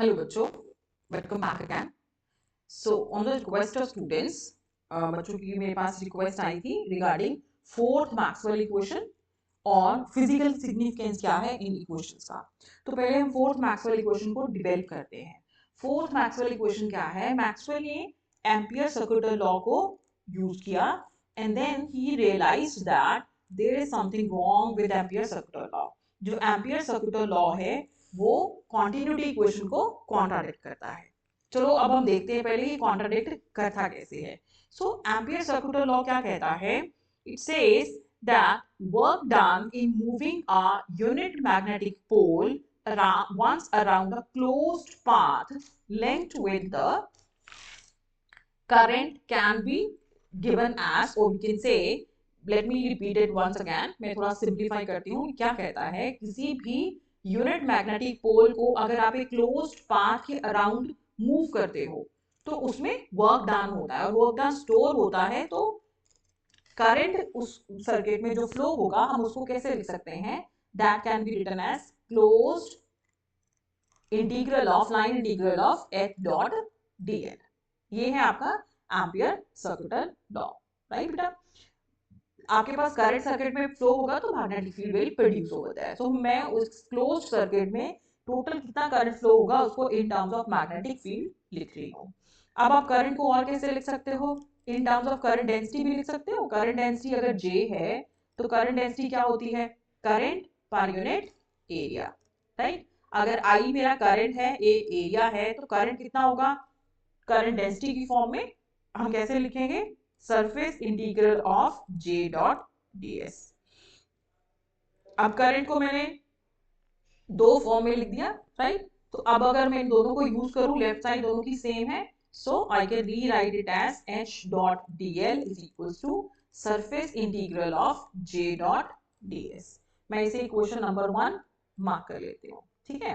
Hello बच्चों, welcome back again. So on the request of students, बच्चों की मेरे पास रिक्वेस्ट आई थी रिगार्डिंग फोर्थ मैक्सवेल इक्वेशन और फिजिकल सिग्निफिकेंस क्या है इन इक्वेशंस का। तो पहले हम फोर्थ मैक्सवेल इक्वेशन को डिवेल्प करते हैं। फोर्थ मैक्सवेल इक्वेशन क्या है? मैक्सवेल ने एम्पियर सर्कुलर लॉ को यूज किया and then he realized that there is something wrong with Ampere circular law. जो एम्पियर सर्कुलर लॉ है वो कॉन्टिन्यूटी इक्वेशन को कॉन्ट्राडिक्ट करता है। चलो अब हम देखते हैं पहले ये कॉन्ट्राडिक्ट करता कैसे है। सो एम्पियर सर्कुलर लॉ क्या कहता है? It says that work done in moving a unit magnetic pole once around a closed path linked with the current can be given as, or we can say, let me repeat it once again, मैं थोड़ा simplify करती हूँ। क्या कहता है? किसी भी unit magnetic pole को अगर आप एक क्लोज्ड पाथ के अराउंड मूव करते हो तो उसमें वर्क डन होता है और वर्क डन स्टोर होता है। तो करंट उस सर्किट में जो फ्लो होगा हम उसको कैसे लिख सकते हैं? That can be written as closed integral of line integral of h dot dl. ये है आपका एम्पियर सर्कुलर लॉ, राइट बेटा? आपके पास करंट सर्किट में फ्लो होगा तो मैग्नेटिक फील्ड विल प्रोड्यूस होता है। तो मैं उस क्लोज्ड सर्किट में टोटल कितना करंट फ्लो होगा उसको in terms of magnetic field लिख रही हूँ। अब आप करंट को और कैसे लिख सकते हो? In terms of current density भी लिख सकते हो। करंट डेंसिटी अगर J है तो करंट डेंसिटी क्या होती है? Current per unit area, right? अगर I मेरा करंट है, A एरिया है, तो करंट कितना होगा? करंट डेंसिटी की फॉर्म में हम कैसे लिखेंगे? Surface integral of J dot ds। अब करंट को मैंने दो फॉर्म में लिख दिया, राइट? तो अब अगर मैं इन दोनों को यूज करूं, लेफ्ट साइड दोनों की सेम है, so I can rewrite it as h dot dl is equals to surface integral of j dot ds। मैं इसे इक्वेशन नंबर 1 मार्क कर लेती हूँ, ठीक है?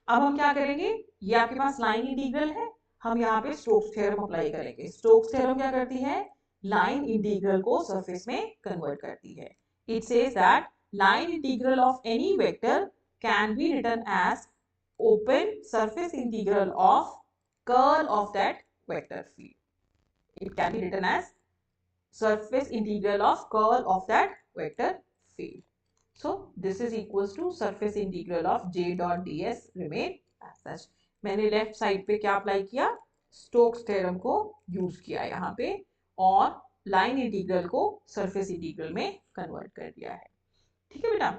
अब हम क्या करेंगे? ये आपके पास लाइन इंटीग्रल है, हम यहाँ पे स्टोक्स थ्योरम अप्लाई करेंगे। स्टोक्स थ्योरम क्या करती है? लाइन इंटीग्रल को सरफेस में कन्वर्ट करती है। It says that line integral of any vector can be written as open surface integral of curl of that vector field. It can be written as surface integral of curl of that vector field. So this is equals to surface integral of j dot ds remain as such. मैंने left side पे क्या apply किया? Stokes theorem को use किया यहाँ पे और line integral को सरफेस इंटीग्रल में कन्वर्ट कर दिया है, ठीक है बेटा?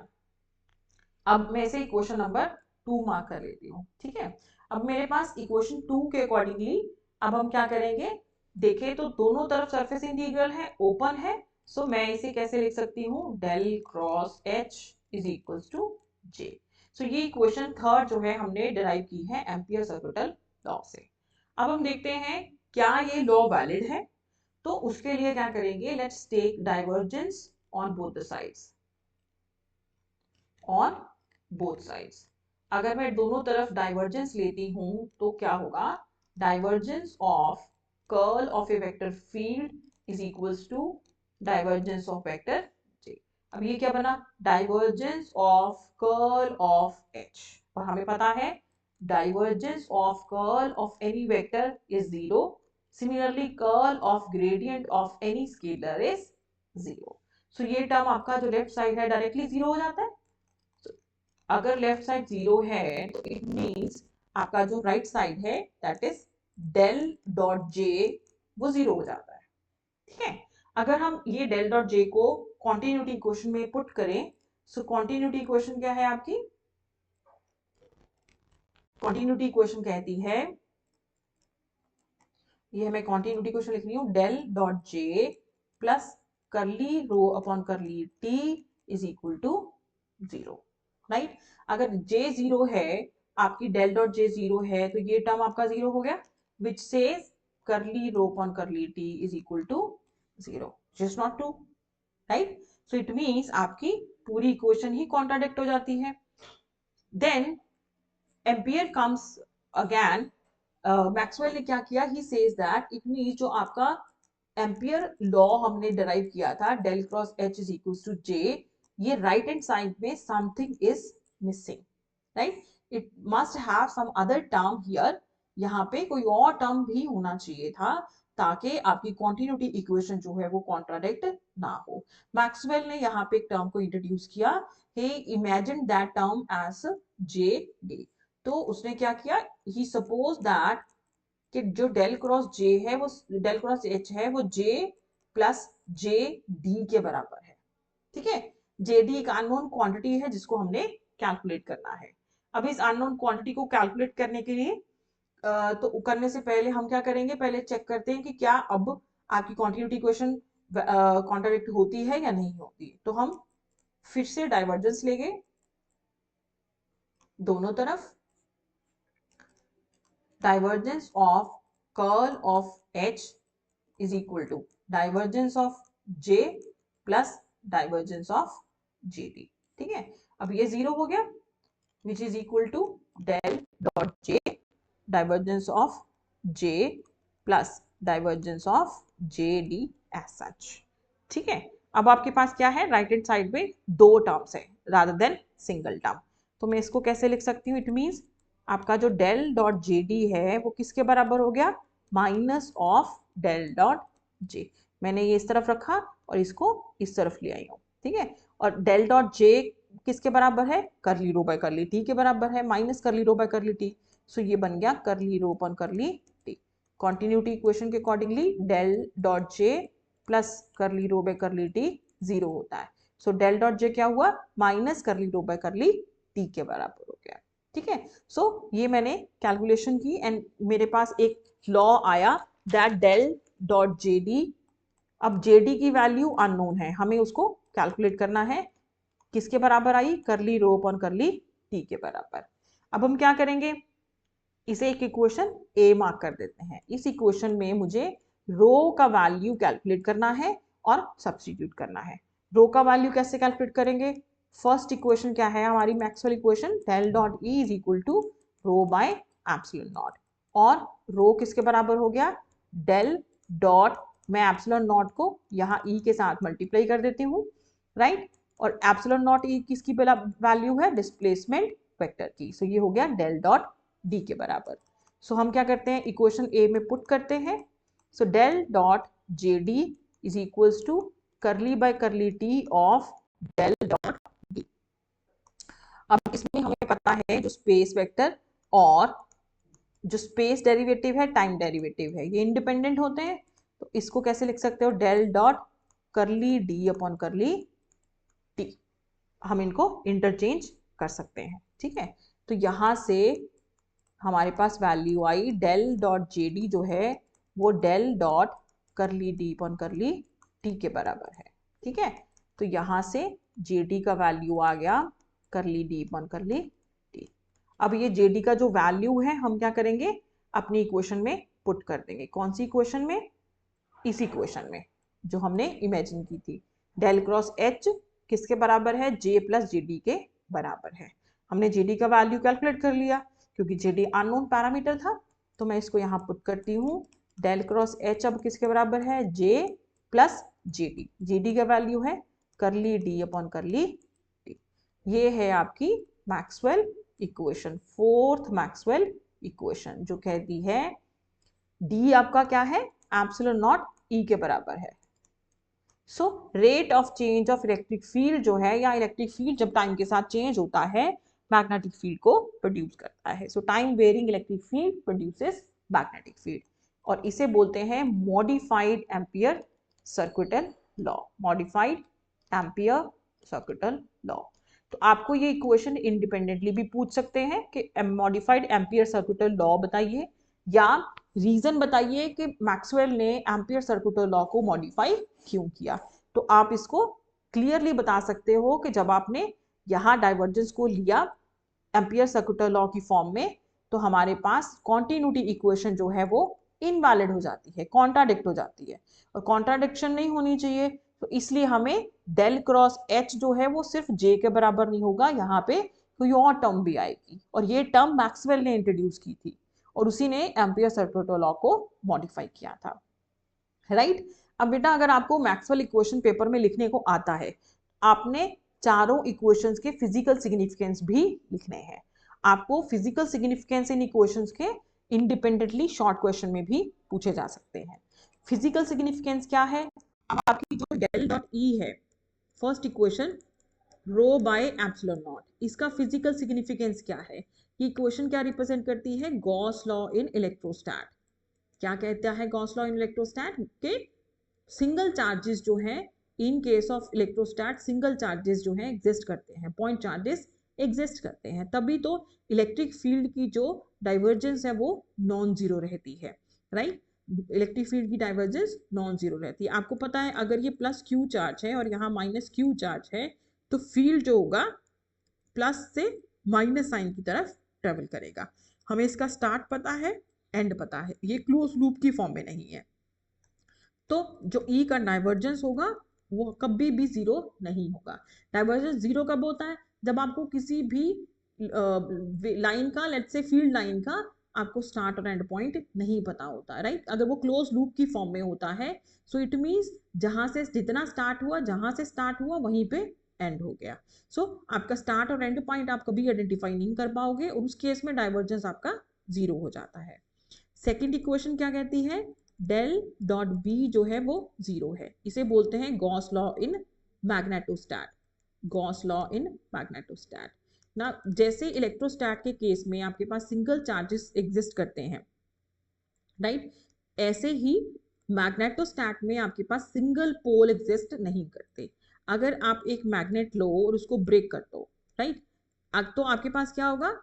अब मैं इसे इक्वेशन नंबर 2 मार्क कर लेती हूँ, ठीक है? अब मेरे पास इक्वेशन 2 के अकॉर्डिंगली अब हम क्या करेंगे? देखें तो दोनों तरफ सरफेस इंटीग्रल है, ओपन है, सो मैं इसे कैसे लिख सकती हूँ? Del cross h is equals to j. So ये इक्वेशन थर्ड जो है हमने डिराइव की है एम्पियर सर्कुलर लॉ से। अब हम देखते हैं क्या ये लॉ वैलिड है। तो उसके लिए क्या करेंगे? Let's take divergence on both the sides, on both sides. अगर मैं दोनों तरफ डाइवर्जेंस लेती हूं तो क्या होगा? Divergence of curl of a vector field is equals to divergence of vector j। अब ये क्या बना? Divergence of curl of h, और हमें पता है divergence of curl of any vector is 0। Similarly curl of gradient of any scalar is 0। So ये term आपका जो लेफ्ट साइड है डायरेक्टली 0 हो जाता है। अगर लेफ्ट साइड 0 है तो इट मींस आपका जो राइट साइड है that is del dot j वो 0 हो जाता है, ठीक है? अगर हम ये डेल डॉट जे को कॉन्टिन्यूटी इक्वेशन में पुट करें, सो कॉन्टिन्यूटी इक्वेशन क्या है आपकी? कॉन्टिन्यूटी इक्वेशन कहती है, ये मैं कॉन्टिन्यूटी इक्वेशन लिख रही हूँ, del dot j plus curly rho upon curly t is equal to 0, right? अगर j 0 है, आपकी डेल डॉट j 0 है, तो ये टर्म आपका 0 हो गया, which says curly rho upon curly t is equal to 0, just not to, right? So it means आपकी पूरी इक्वेशन ही कॉन्ट्राडिक्ट हो जाती है। Then ampere comes again, Maxwell ने क्या किया? He says that it means जो आपका एम्पियर लॉ हमने डिराइव किया था del cross h is equal to j, ये राइट हैंड साइड में something is missing, right? It must have some other term here, यहाँ पे कोई और टर्म भी होना चाहिए था ताकि आपकी कॉन्टिन्यूटी इक्वेशन जो है वो कॉन्ट्राडिक्ट ना हो। मैक्सवेल ने यहाँ पे एक टर्म को इंट्रोड्यूस किया, he imagined that term as JD। तो उसने क्या किया, he supposed that कि जो डेल क्रॉस जे है वो डेल क्रॉस एच है वो जे प्लस जे डी के बराबर है। ठीक है, जेडी एक अननोन क्वांटिटी है जिसको हमने कैलकुलेट करना है। अब इस अननोन क्वांटिटी को कैलकुलेट करने के लिए तो करने से पहले हम क्या करेंगे, पहले चेक करते हैं कि क्या अब आपकी कॉन्टिन्यूटी इक्वेशन कॉन्ट्राडिक्ट होती है या नहीं होती। तो हम फिर से डाइवर्जेंस लेंगे दोनों तरफ, divergence of curl of H is equal to divergence of J plus divergence of JD। ठीक है, अब ये जीरो हो गया, which is equal to del dot J divergence of J plus divergence of JD as such। ठीक है, अब आपके पास क्या है, राइट हैंड साइड में दो टर्म्स है रादर देन सिंगल टर्म। तो मैं इसको कैसे लिख सकती हूँ, इट मीन्स आपका जो डेल डॉट जे डी है वो किसके बराबर हो गया, minus of del dot j. मैंने ये इस तरफ रखा और इसको इस तरफ ले आई हूँ। ठीक है, और डेल डॉट जे किसके बराबर है, करली रो बाय करली टी के बराबर है, माइनस करली रो बाय करली टी। सो ये बन गया करली rho upon curly t. Continuity equation के accordingly del dot j plus curly rho by curly t zero होता है। सो डेल डॉट जे क्या हुआ, माइनस करली रो बाय करली टी के बराबर हो गया। ठीक है, सो ये मैंने कैलकुलेशन की एंड मेरे पास एक लॉ आया दैट डेल डॉट जेडी, अब जेडी की वैल्यू अननोन है, हमें उसको कैलकुलेट करना है, किसके बराबर आई, करली रो अपॉन करली टी के बराबर। अब हम क्या करेंगे, इसे एक इक्वेशन ए मार्क कर देते हैं। इस इक्वेशन में मुझे रो का वैल्यू कैलकुलेट करना है और सब्स्टिट्यूट करना है। रो का वैल्यू कैसे कैलकुलेट करेंगे, फर्स्ट इक्वेशन क्या है हमारी Maxwell equation, del dot e is equal to rho by epsilon naught, और रो किसके बराबर हो गया, डेल डॉट, मैं एप्सिलॉन नॉट को यहाँ ई के साथ मल्टीप्लाई कर देती हूँ, राइट, और एप्सिलॉन नॉट ई किसकी वैल्यू है, डिस्प्लेसमेंट वेक्टर की। सो ये हो गया डेल डॉट डी के बराबर। सो हम क्या करते हैं, इक्वेशन ए में पुट करते हैं। So del dot j d is equals to curly by curly t of del dot d. अब इसमें हमें पता है जो स्पेस वेक्टर और जो स्पेस डेरिवेटिव है, टाइम डेरिवेटिव है, ये इंडिपेंडेंट होते हैं। तो इसको कैसे लिख सकते हो, डेल डॉट करली डी अपॉन करली टी, हम इनको इंटरचेंज कर सकते हैं। ठीक है, तो यहां से हमारे पास वैल्यू आई डेल डॉट जे डी जो है वो डेल डॉट करली डी अपॉन करली टी के बराबर है। ठीक है, तो यहां से जे डी का वैल्यू आ गया करली डी अपॉन करली टी। अब ये जे डी का जो वैल्यू है हम क्या करेंगे, अपनी इक्वेशन में पुट कर देंगे। कौन सी इक्वेशन में, इस इक्वेशन में जो हमने इमेजिन की थी। डेल क्रॉस एच किसके बराबर है, जे प्लस जे डी के बराबर है। हमने जे डी का वैल्यू कैलकुलेट कर लिया क्योंकि जे डी अननोन पैरामीटर था, तो मैं इसको यहाँ पुट करती हूँ। डेल क्रॉस एच अब किसके बराबर है, जे प्लस जे डी, जे डी का वैल्यू है करली डी अपॉन करली डी। ये है आपकी Maxwell equation, fourth Maxwell equation, जो कहती है डी आपका क्या है, एप्सिलॉन नॉट ई के बराबर है। So rate of change of electric field जो है, या इलेक्ट्रिक फील्ड जब टाइम के साथ चेंज होता है मैग्नेटिक फील्ड को प्रोड्यूस करता है। So time varying electric field produces magnetic field, और इसे बोलते हैं modified Ampere circuital law, modified Ampere circuital law. तो आपको ये इक्वेशन इंडिपेंडेंटली भी पूछ सकते हैं कि मॉडिफाइड एम्पियर सर्किटल लॉ बताइए, या रीजन बताइए कि मैक्सवेल ने एम्पियर सर्किटल लॉ को मॉडिफाई क्यों किया। तो आप इसको क्लियरली बता सकते हो कि जब आपने यहाँ डाइवर्जेंस को लिया एम्पियर सर्किटल लॉ की फॉर्म में, तो हमारे पास कॉन्टिन्यूटी इक्वेशन जो है वो इनवैलिड हो जाती है, कॉन्ट्राडिक्ट हो जाती है, और कॉन्ट्राडिक्शन नहीं होनी चाहिए। तो इसलिए हमें डेल क्रॉस एच जो है वो सिर्फ जे के बराबर नहीं होगा, यहाँ पे कोई और टर्म भी आएगी, और ये टर्म मैक्सवेल ने इंट्रोड्यूस की थी और उसी ने एम्पियर सर्किटल लॉ को मॉडिफाई किया था, राइट। अब बेटा अगर आपको मैक्सवेल इक्वेशन पेपर में लिखने को आता है, आपने चारों इक्वेशंस के फिजिकल सिग्निफिकेंस भी लिखने हैं। आपको फिजिकल सिग्निफिकेंस इन इक्वेशंस के इंडिपेंडेंटली शॉर्ट क्वेश्चन में भी पूछे जा सकते हैं। फिजिकल सिग्निफिकेंस क्या है? अब आपकी जो डेल डॉट ई है, first equation rho by epsilon not, इसका फिजिकल सिग्निफिकेंस क्या है? ये इक्वेशन क्या रिप्रेजेंट करती है? Gauss law in electrostat. क्या कहता है गॉस लॉ इन इलेक्ट्रोस्टैट? के सिंगल चार्जेस जो है, in case of electrostat single charges जो है एग्जिस्ट करते हैं, पॉइंट चार्जेस एग्जिस्ट करते हैं, तभी तो इलेक्ट्रिक फील्ड की जो डाइवर्जेंस है वो नॉन जीरो रहती है, राइट? इलेक्ट्रिक फील्ड की डाइवर्जेंस नॉन जीरो रहती है। आपको पता है अगर ये प्लस क्यू चार्ज है और यहाँ माइनस क्यू चार्ज है, तो फील्ड जो होगा प्लस से माइनस साइन की तरफ ट्रेवल करेगा। हमें इसका स्टार्ट पता है, एंड पता है, ये क्लोज लूप की फॉर्म में नहीं है। तो जो ई का डाइवर्जेंस होगा वो कभी भी जीरो नहीं होगा। डाइवर्जेंस जीरो कब होता है? जब आपको किसी भी लाइन का, लेट्स से फील्ड लाइन का, आपको स्टार्ट और एंड पॉइंट नहीं पता होता, राइट? अगर वो क्लोज लूप की फॉर्म में होता है, सो इट मीन्स जहां से जितना स्टार्ट हुआ, जहां से स्टार्ट हुआ वहीं पे एंड हो गया। सो आपका स्टार्ट और एंड पॉइंट आप कभी आइडेंटिफाई नहीं कर पाओगे, और उस केस में डाइवर्जेंस आपका जीरो हो जाता है। सेकेंड इक्वेशन क्या कहती है? डेल डॉट बी जो है वो जीरो है। इसे बोलते हैं Gauss law in magnetostat. Gauss law in magnetostat ना, जैसे इलेक्ट्रोस्टैट के केस में आपके पास सिंगल चार्जेस एग्जिस्ट करते हैं, राइट? ऐसे ही मैग्नेटोस्टैट में आपके पास सिंगल पोल एग्जिस्ट नहीं करते। अगर आप एक मैग्नेट लो और उसको ब्रेक कर दो, राइट, तो आपके पास क्या होगा?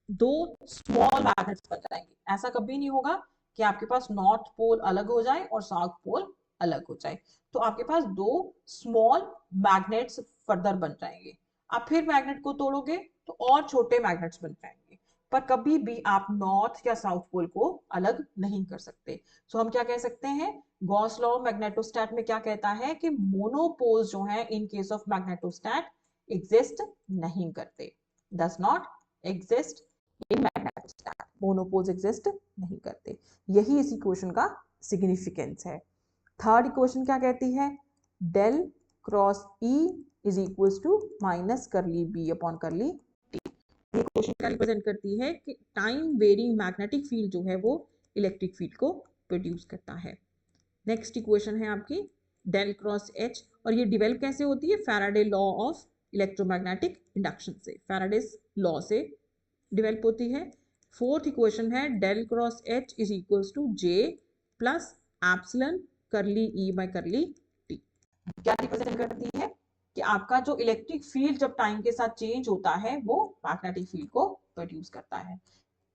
दो स्मॉल मैग्नेट्स बन जाएंगे। ऐसा कभी नहीं होगा कि आपके पास नॉर्थ पोल अलग हो जाए और साउथ पोल अलग हो जाए। तो आपके पास दो स्मॉल मैग्नेट्स फर्दर बन जाएंगे। आप फिर मैग्नेट को तोड़ोगे तो और छोटे मैग्नेट्स बन जाएंगे, पर कभी भी आप नॉर्थ या साउथ पोल को अलग नहीं कर सकते। सो हम क्या कह सकते हैं? गॉस लॉ मैग्नेटोस्टैट में क्या कहता है कि मोनोपोल्स जो है in case of magnetostat exist नहीं करते, does not exist in magnetostat. Monopoles exist नहीं करते। यही इस इक्वेशन का सिग्निफिकेंस है। थर्ड इक्वेशन क्या कहती है? Del cross e is equals to minus curly b upon curly t. ये इक्वेशन क्या रिप्रेजेंट करती है कि टाइम वेरिंग मैग्नेटिक फील्ड जो है वो इलेक्ट्रिक फील्ड को प्रोड्यूस करता है। नेक्स्ट इक्वेशन है आपकी डेल क्रॉस एच, और ये डिवेल्प कैसे होती है? Faraday law of electromagnetic induction से, फैराडेज लॉ से डिवेल्प होती है। फोर्थ इक्वेशन है del cross h is equals to j plus epsilon curly e by curly t. क्या रिप्रेजेंट करती है? कि आपका जो इलेक्ट्रिक फील्ड जब टाइम के साथ चेंज होता है वो मैग्नेटिक फील्ड को प्रोड्यूस करता है।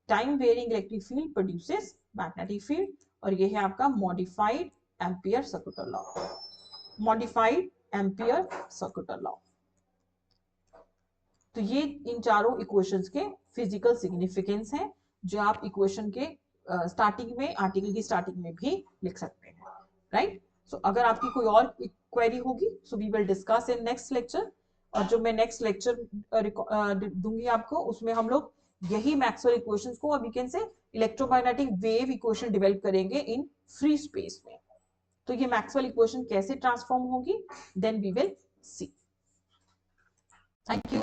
Time varying electric field produces magnetic field, और ये है आपका modified Ampere circular law. Modified Ampere circular law. तो ये इन चारों इक्वेशंस के फिजिकल सिग्निफिकेंस हैं, जो आप इक्वेशन के स्टार्टिंग में, आर्टिकल की स्टार्टिंग में भी लिख सकते हैं, राइट? सो अगर आपकी कोई और क्वेरी होगी, so we will discuss in next lecture. और जो मैं नेक्स्ट लेक्चर दूंगी आपको, उसमें हम लोग यही मैक्सवेल इक्वेशंस को, और we can say electromagnetic wave equation develop करेंगे इन फ्री स्पेस में। तो ये मैक्सवेल इक्वेशन कैसे ट्रांसफॉर्म होगी, then we will see. Thank you.